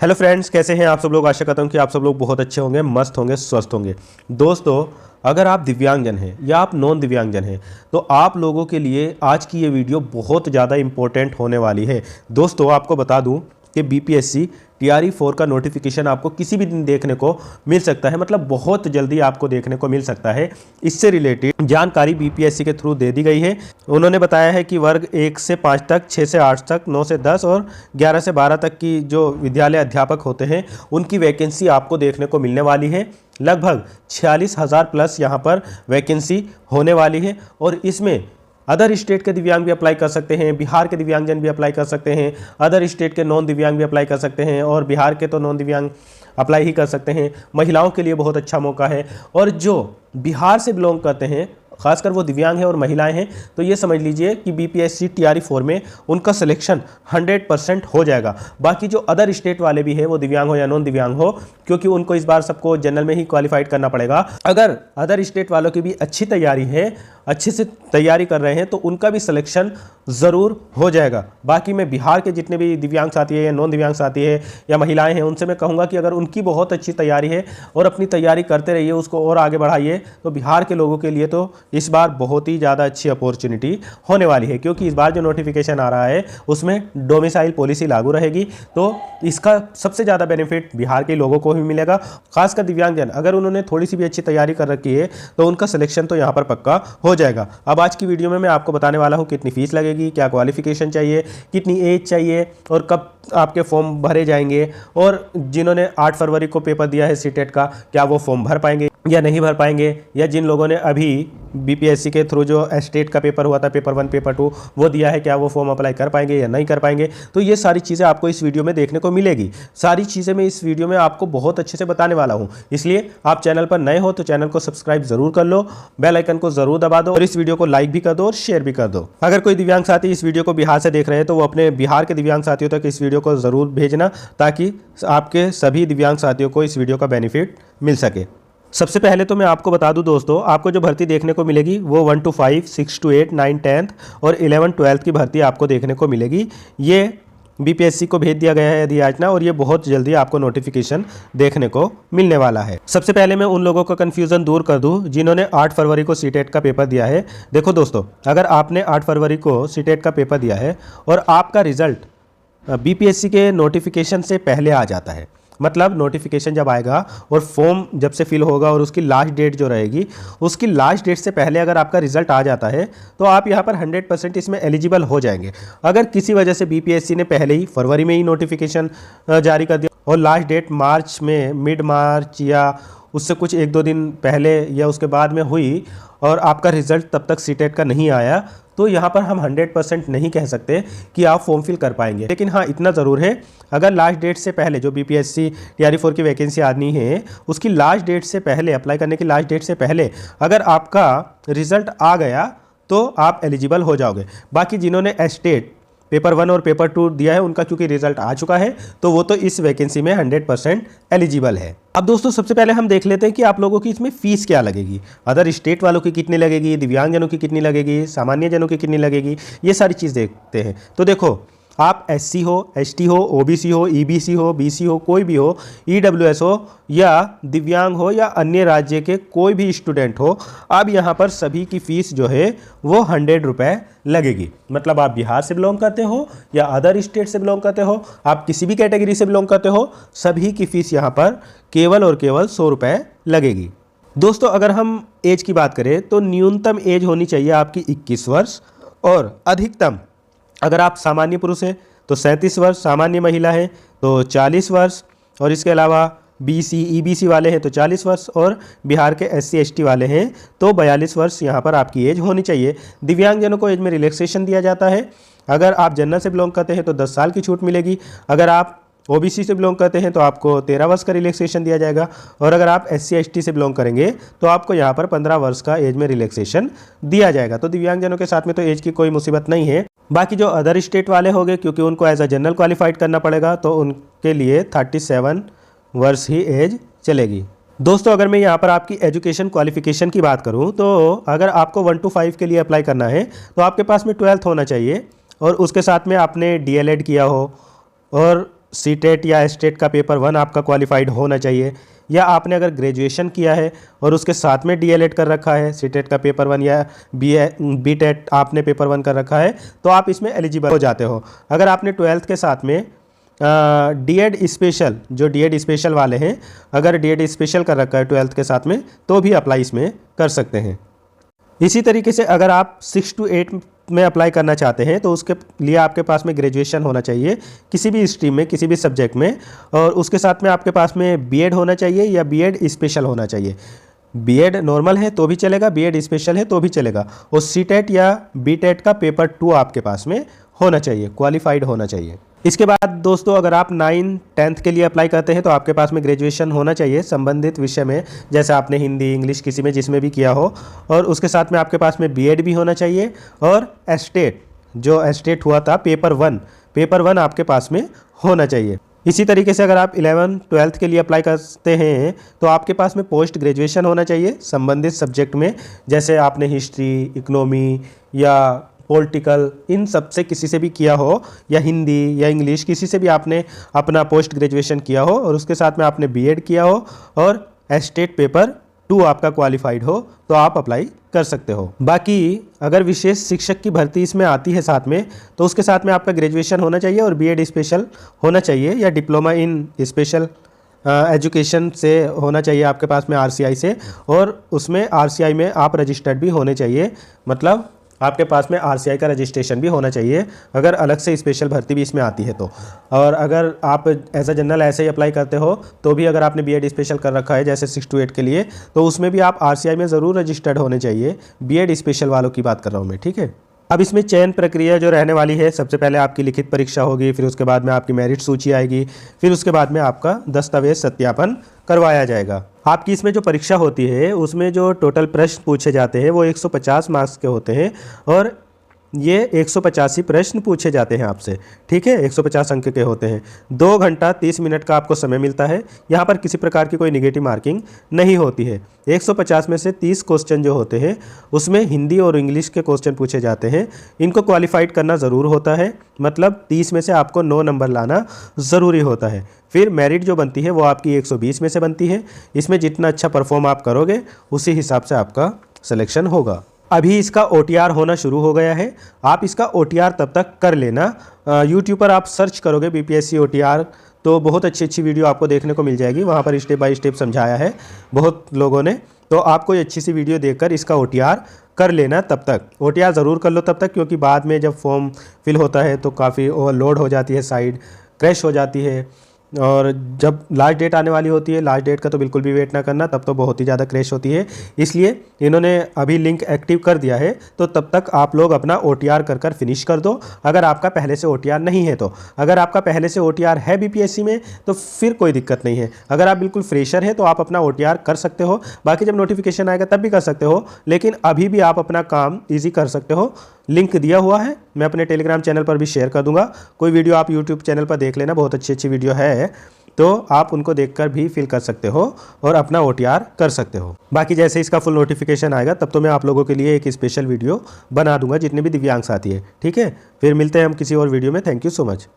Hello friends, कैसे हैं आप सब लोग। आशा करता हूं कि आप सब लोग बहुत अच्छे होंगे, मस्त होंगे, स्वस्थ होंगे। दोस्तों, अगर आप दिव्यांगजन हैं या आप नॉन दिव्यांगजन हैं तो आप लोगों के लिए आज की ये वीडियो बहुत ज़्यादा इंपॉर्टेंट होने वाली है। दोस्तों, आपको बता दूं कि बीपीएससी टीआरई 4 का नोटिफिकेशन आपको किसी भी दिन देखने को मिल सकता है, मतलब बहुत जल्दी आपको देखने को मिल सकता है। इससे रिलेटेड जानकारी बीपीएससी के थ्रू दे दी गई है। उन्होंने बताया है कि वर्ग 1 से 5 तक, 6 से 8 तक, 9 से 10 और 11 से 12 तक की जो विद्यालय अध्यापक होते हैं उनकी वैकेंसी आपको देखने को मिलने वाली है। लगभग 46,000 प्लस यहाँ पर वैकेंसी होने वाली है और इसमें अदर स्टेट के दिव्यांग भी अप्लाई कर सकते हैं, बिहार के दिव्यांगजन भी अप्लाई कर सकते हैं, अदर स्टेट के नॉन दिव्यांग भी अप्लाई कर सकते हैं और बिहार के तो नॉन दिव्यांग अप्लाई ही कर सकते हैं। महिलाओं के लिए बहुत अच्छा मौका है और जो बिहार से बिलोंग करते हैं, खासकर वो दिव्यांग हैं और महिलाएं हैं, तो ये समझ लीजिए कि बीपीएससी टीआरई 4 में उनका सिलेक्शन 100% हो जाएगा। बाकी जो अदर स्टेट वाले भी हैं, वो दिव्यांग हो या नॉन दिव्यांग हो, क्योंकि उनको इस बार सबको जनरल में ही क्वालिफाइड करना पड़ेगा। अगर अदर स्टेट वालों की भी अच्छी तैयारी है, अच्छे से तैयारी कर रहे हैं, तो उनका भी सिलेक्शन ज़रूर हो जाएगा। बाकी मैं बिहार के जितने भी दिव्यांग साथी है या नॉन दिव्यांग साथी है या महिलाएं हैं, उनसे मैं कहूँगा कि अगर उनकी बहुत अच्छी तैयारी है और अपनी तैयारी करते रहिए, उसको और आगे बढ़ाइए, तो बिहार के लोगों के लिए तो इस बार बहुत ही ज़्यादा अच्छी अपॉर्चुनिटी होने वाली है। क्योंकि इस बार जो नोटिफिकेशन आ रहा है उसमें डोमिसाइल पॉलिसी लागू रहेगी, तो इसका सबसे ज़्यादा बेनिफिट बिहार के लोगों को ही मिलेगा। खासकर दिव्यांगजन, अगर उन्होंने थोड़ी सी भी अच्छी तैयारी कर रखी है तो उनका सिलेक्शन तो यहाँ पर पक्का हो जाएगा। अब आज की वीडियो में मैं आपको बताने वाला हूँ कितनी फीस लगेगी, क्या क्वालिफिकेशन चाहिए, कितनी एज चाहिए और कब आपके फॉर्म भरे जाएंगे, और जिन्होंने 8 फरवरी को पेपर दिया है सीटेट का, क्या वो फॉर्म भर पाएंगे या नहीं भर पाएंगे, या जिन लोगों ने अभी बीपीएससी के थ्रू जो स्टेट का पेपर हुआ था, पेपर 1 पेपर 2 वो दिया है, क्या वो फॉर्म अप्लाई कर पाएंगे या नहीं कर पाएंगे। तो ये सारी चीज़ें आपको इस वीडियो में देखने को मिलेगी। सारी चीज़ें मैं इस वीडियो में आपको बहुत अच्छे से बताने वाला हूँ, इसलिए आप चैनल पर नए हो तो चैनल को सब्सक्राइब जरूर कर लो, बेल आइकन को जरूर दबा दो और इस वीडियो को लाइक भी कर दो और शेयर भी कर दो। अगर कोई दिव्यांग साथी इस वीडियो को बिहार से देख रहे हैं तो वो अपने बिहार के दिव्यांग साथियों तक इस वीडियो को जरूर भेजना, ताकि आपके सभी दिव्यांग साथियों को इस वीडियो का बेनिफिट मिल सके। सबसे पहले तो मैं आपको बता दूं दोस्तों, आपको जो भर्ती देखने को मिलेगी वो 1 to 5, 6 to 8, 9, 10th और 11, 12th की भर्ती आपको देखने को मिलेगी। ये बीपीएससी को भेज दिया गया है अधियाचना और ये बहुत जल्दी आपको नोटिफिकेशन देखने को मिलने वाला है। सबसे पहले मैं उन लोगों का कन्फ्यूज़न दूर कर दूं जिन्होंने 8 फरवरी को सीटेट का पेपर दिया है। देखो दोस्तों, अगर आपने 8 फरवरी को सीटेट का पेपर दिया है और आपका रिजल्ट बीपीएससी के नोटिफिकेशन से पहले आ जाता है, मतलब नोटिफिकेशन जब आएगा और फॉर्म जब से फिल होगा और उसकी लास्ट डेट जो रहेगी, उसकी लास्ट डेट से पहले अगर आपका रिजल्ट आ जाता है तो आप यहाँ पर 100% इसमें एलिजिबल हो जाएंगे। अगर किसी वजह से बीपीएससी ने पहले ही फरवरी में ही नोटिफिकेशन जारी कर दिया और लास्ट डेट मार्च में, मिड मार्च या उससे कुछ 1-2 दिन पहले या उसके बाद में हुई और आपका रिजल्ट तब तक सीटेट का नहीं आया, तो यहाँ पर हम 100% नहीं कह सकते कि आप फॉर्म फिल कर पाएंगे। लेकिन हाँ, इतना ज़रूर है, अगर लास्ट डेट से पहले जो बीपीएससी टीआरई 4 की वैकेंसी आनी है उसकी लास्ट डेट से पहले, अप्लाई करने की लास्ट डेट से पहले अगर आपका रिजल्ट आ गया तो आप एलिजिबल हो जाओगे। बाकी जिन्होंने स्टेट पेपर 1 और पेपर 2 दिया है उनका क्योंकि रिजल्ट आ चुका है तो वो तो इस वैकेंसी में 100% एलिजिबल है। अब दोस्तों, सबसे पहले हम देख लेते हैं कि आप लोगों की इसमें फीस क्या लगेगी, अदर स्टेट वालों की कितनी लगेगी, दिव्यांगजनों की कितनी लगेगी, सामान्य जनों की कितनी लगेगी, ये सारी चीज़ देखते हैं। तो देखो, आप एससी हो, एसटी हो, ओबीसी हो, ईबीसी हो, बीसी हो, कोई भी हो, ईडब्ल्यूएस हो या दिव्यांग हो या अन्य राज्य के कोई भी स्टूडेंट हो, अब यहाँ पर सभी की फ़ीस जो है वो 100 रुपये लगेगी। मतलब आप बिहार से बिलोंग करते हो या अदर स्टेट से बिलोंग करते हो, आप किसी भी कैटेगरी से बिलोंग करते हो, सभी की फ़ीस यहाँ पर केवल और केवल 100 रुपये लगेगी। दोस्तों, अगर हम एज की बात करें तो न्यूनतम एज होनी चाहिए आपकी 21 वर्ष और अधिकतम, अगर आप सामान्य पुरुष हैं तो 37 वर्ष, सामान्य महिला है तो 40 वर्ष और इसके अलावा बीसी ईबीसी वाले हैं तो 40 वर्ष और बिहार के एससी एसटी वाले हैं तो 42 वर्ष यहाँ पर आपकी एज होनी चाहिए। दिव्यांगजनों को एज में रिलैक्सेशन दिया जाता है। अगर आप जनरल से बिलोंग करते हैं तो 10 साल की छूट मिलेगी। अगर आप ओबीसी से बिलोंग करते हैं तो आपको 13 वर्ष का रिलैक्सेशन दिया जाएगा और अगर आप एससी एसटी से बिलोंग करेंगे तो आपको यहाँ पर 15 वर्ष का एज में रिलैक्सेशन दिया जाएगा। तो दिव्यांगजनों के साथ में तो एज की कोई मुसीबत नहीं है। बाकी जो अदर स्टेट वाले होंगे, क्योंकि उनको एज अ जनरल क्वालिफाइड करना पड़ेगा, तो उनके लिए 37 वर्ष ही एज चलेगी। दोस्तों, अगर मैं यहाँ पर आपकी एजुकेशन क्वालिफिकेशन की बात करूँ तो अगर आपको 1 to 5 के लिए अप्लाई करना है तो आपके पास में 12th होना चाहिए और उसके साथ में आपने डीएलएड किया हो और सीटेट या एस्टेट का पेपर 1 आपका क्वालिफाइड होना चाहिए, या आपने अगर ग्रेजुएशन किया है और उसके साथ में डीएलएड कर रखा है, सीटेट का पेपर 1 या बीटेट आपने पेपर 1 कर रखा है, तो आप इसमें एलिजिबल हो जाते हो। अगर आपने 12th के साथ में डीएड स्पेशल, जो डीएड स्पेशल वाले हैं, अगर डीएड स्पेशल कर रखा है 12th के साथ में, तो भी अप्लाई इसमें कर सकते हैं। इसी तरीके से अगर आप 6 to 8 में अप्लाई करना चाहते हैं तो उसके लिए आपके पास में ग्रेजुएशन होना चाहिए किसी भी स्ट्रीम में, किसी भी सब्जेक्ट में, और उसके साथ में आपके पास में बीएड होना चाहिए या बीएड स्पेशल होना चाहिए। बीएड नॉर्मल है तो भी चलेगा, बीएड स्पेशल है तो भी चलेगा, और सीटेट या बीटेट का पेपर 2 आपके पास में होना चाहिए, क्वालिफाइड होना चाहिए। इसके बाद दोस्तों अगर आप 9, 10th के लिए अप्लाई करते हैं तो आपके पास में ग्रेजुएशन होना चाहिए संबंधित विषय में, जैसे आपने हिंदी, इंग्लिश किसी में जिसमें भी किया हो, और उसके साथ में आपके पास में बीएड भी होना चाहिए, और एस्टेट, जो एस्टेट हुआ था पेपर 1 आपके पास में होना चाहिए। इसी तरीके से अगर आप 11, 12th के लिए अप्लाई करते हैं तो आपके पास में पोस्ट ग्रेजुएशन होना चाहिए संबंधित सब्जेक्ट में, जैसे आपने हिस्ट्री, इकोनॉमी या पॉलिटिकल, इन सब से किसी से भी किया हो, या हिंदी या इंग्लिश किसी से भी आपने अपना पोस्ट ग्रेजुएशन किया हो, और उसके साथ में आपने बीएड किया हो और एस्टेट पेपर 2 आपका क्वालिफाइड हो, तो आप अप्लाई कर सकते हो। बाकी अगर विशेष शिक्षक की भर्ती इसमें आती है साथ में, तो उसके साथ में आपका ग्रेजुएशन होना चाहिए और बीएड स्पेशल होना चाहिए, या डिप्लोमा इन स्पेशल एजुकेशन से होना चाहिए आपके पास में आरसीआई से, और उसमें आरसीआई में आप रजिस्टर्ड भी होने चाहिए, मतलब आपके पास में आरसीआई का रजिस्ट्रेशन भी होना चाहिए अगर अलग से स्पेशल भर्ती भी इसमें आती है तो। और अगर आप एज अ जनरल ऐसे ही अप्लाई करते हो तो भी अगर आपने बीएड स्पेशल कर रखा है जैसे 6 to 8 के लिए, तो उसमें भी आप आरसीआई में ज़रूर रजिस्टर्ड होने चाहिए। बीएड स्पेशल वालों की बात कर रहा हूँ मैं, ठीक है। अब इसमें चयन प्रक्रिया जो रहने वाली है, सबसे पहले आपकी लिखित परीक्षा होगी, फिर उसके बाद में आपकी मेरिट सूची आएगी, फिर उसके बाद में आपका दस्तावेज सत्यापन करवाया जाएगा। आपकी इसमें जो परीक्षा होती है उसमें जो टोटल प्रश्न पूछे जाते हैं वो 150 मार्क्स के होते हैं, और ये 185 प्रश्न पूछे जाते हैं आपसे, ठीक है, 150 अंक के होते हैं। 2 घंटा 30 मिनट का आपको समय मिलता है। यहाँ पर किसी प्रकार की कोई निगेटिव मार्किंग नहीं होती है। 150 में से 30 क्वेश्चन जो होते हैं उसमें हिंदी और इंग्लिश के क्वेश्चन पूछे जाते हैं। इनको क्वालिफाइड करना ज़रूर होता है, मतलब 30 में से आपको 9 नंबर लाना ज़रूरी होता है। फिर मेरिट जो बनती है वो आपकी 120 में से बनती है। इसमें जितना अच्छा परफॉर्म आप करोगे उसी हिसाब से आपका सिलेक्शन होगा। अभी इसका OTR होना शुरू हो गया है। आप इसका OTR तब तक कर लेना। यूट्यूब पर आप सर्च करोगे BPSC OTR तो बहुत अच्छी वीडियो आपको देखने को मिल जाएगी। वहाँ पर स्टेप बाय स्टेप समझाया है बहुत लोगों ने, तो आप कोई अच्छी सी वीडियो देखकर इसका OTR कर लेना। तब तक OTR ज़रूर कर लो तब तक, क्योंकि बाद में जब फॉर्म फिल होता है तो काफ़ी ओवरलोड हो जाती है, साइट क्रैश हो जाती है, और जब लास्ट डेट आने वाली होती है, लास्ट डेट का तो बिल्कुल भी वेट ना करना, तब तो बहुत ही ज़्यादा क्रैश होती है। इसलिए इन्होंने अभी लिंक एक्टिव कर दिया है, तो तब तक आप लोग अपना OTR कर फिनिश कर दो, अगर आपका पहले से OTR नहीं है तो। अगर आपका पहले से OTR है BPSC में तो फिर कोई दिक्कत नहीं है। अगर आप बिल्कुल फ्रेशर है तो आप अपना OTR कर सकते हो, बाकी जब नोटिफिकेशन आएगा तब भी कर सकते हो, लेकिन अभी भी आप अपना काम ईजी कर सकते हो। लिंक दिया हुआ है, मैं अपने टेलीग्राम चैनल पर भी शेयर कर दूंगा। कोई वीडियो आप यूट्यूब चैनल पर देख लेना, बहुत अच्छी वीडियो है, तो आप उनको देखकर भी फिल कर सकते हो और अपना OTR कर सकते हो। बाकी जैसे इसका फुल नोटिफिकेशन आएगा तब तो मैं आप लोगों के लिए एक स्पेशल वीडियो बना दूंगा जितने भी दिव्यांग साथी है, ठीक है। फिर मिलते हैं हम किसी और वीडियो में। Thank you so much.